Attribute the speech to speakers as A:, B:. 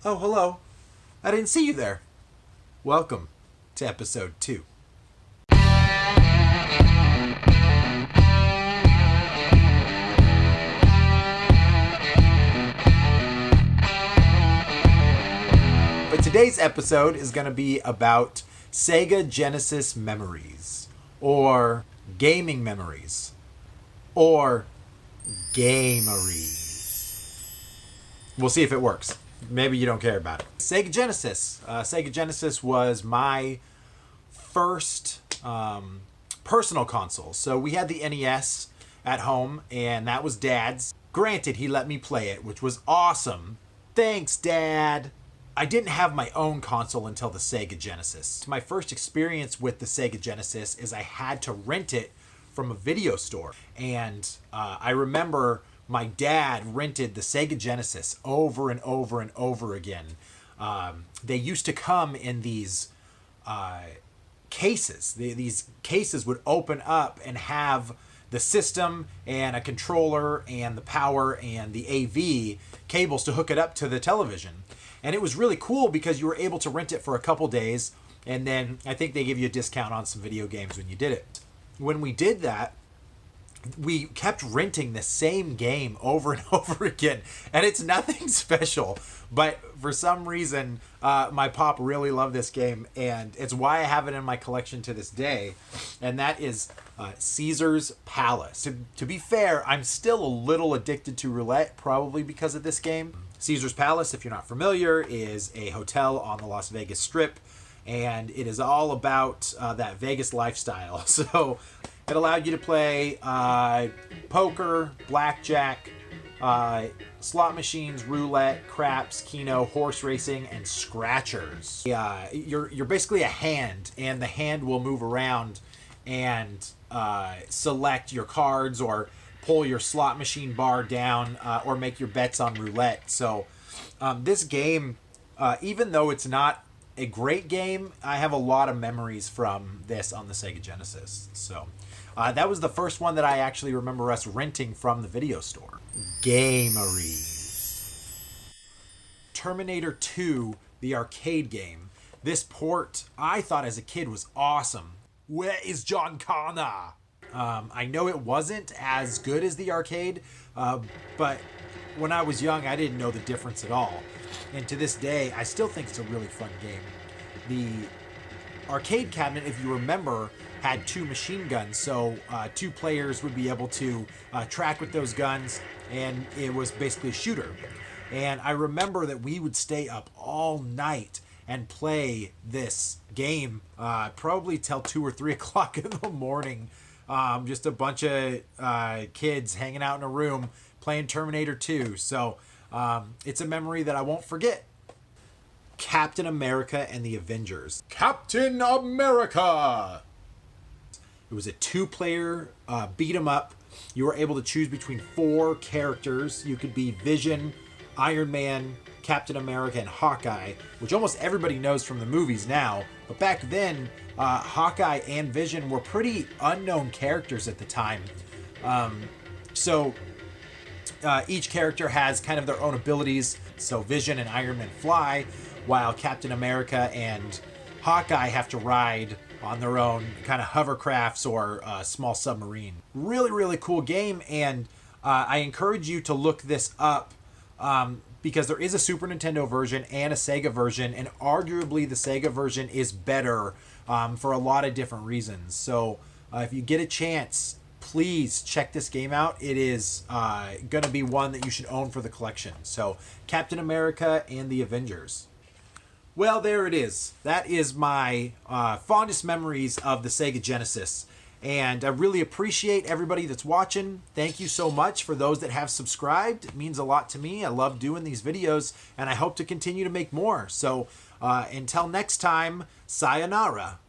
A: Oh, hello. I didn't see you there. Welcome to episode 2. But today's episode is going to be about Sega Genesis memories, or gaming memories, or gameries. We'll see if it works. Maybe you don't care about it. Sega Genesis. Sega Genesis was my first personal console. So we had the NES at home, and that was Dad's. Granted, he let me play it, which was awesome. Thanks, Dad. I didn't have my own console until the Sega Genesis. My first experience with the Sega Genesis is I had to rent it from a video store. And I remember my dad rented the Sega Genesis over and over and over again. They used to come in these cases. These cases would open up and have the system and a controller and the power and the AV cables to hook it up to the television. And it was really cool because you were able to rent it for a couple days, and then I think they give you a discount on some video games when you did it. When we did that, we kept renting the same game over and over again, and it's nothing special, but for some reason my pop really loved this game, and it's why I have it in my collection to this day, and that is Caesar's Palace. To be fair, I'm still a little addicted to roulette, probably because of this game. Caesar's Palace, if you're not familiar, is a hotel on the Las Vegas Strip, and it is all about that Vegas lifestyle. So it allowed you to play poker, blackjack, slot machines, roulette, craps, keno, horse racing, and scratchers. You're basically a hand, and the hand will move around and select your cards or pull your slot machine bar down or make your bets on roulette. So this game, even though it's not a great game, I have a lot of memories from this on the Sega Genesis. So that was the first one that I actually remember us renting from the video store. Gameries. Terminator 2, the arcade game. This port, I thought as a kid, was awesome. Where is John Connor? I know it wasn't as good as the arcade, but when I was young, I didn't know the difference at all. And to this day, I still think it's a really fun game. The arcade cabinet, if you remember, had 2 machine guns, so 2 players would be able to track with those guns, and it was basically a shooter. And I remember that we would stay up all night and play this game, probably till 2 or 3 o'clock in the morning. Just a bunch of kids hanging out in a room playing Terminator 2. So it's a memory that I won't forget. Captain America and the Avengers. Captain America! It was a 2-player beat 'em up. You were able to choose between 4 characters. You could be Vision, Iron Man, Captain America, and Hawkeye, which almost everybody knows from the movies now. But back then, Hawkeye and Vision were pretty unknown characters at the time. So each character has kind of their own abilities. So Vision and Iron Man fly, while Captain America and Hawkeye have to ride on their own kind of hovercrafts or small submarine. Really, really cool game, and I encourage you to look this up because there is a Super Nintendo version and a Sega version, and arguably the Sega version is better for a lot of different reasons. So if you get a chance, please check this game out. It is going to be one that you should own for the collection. So Captain America and the Avengers. Well, there it is. That is my fondest memories of the Sega Genesis. And I really appreciate everybody that's watching. Thank you so much for those that have subscribed. It means a lot to me. I love doing these videos, and I hope to continue to make more. So until next time, sayonara.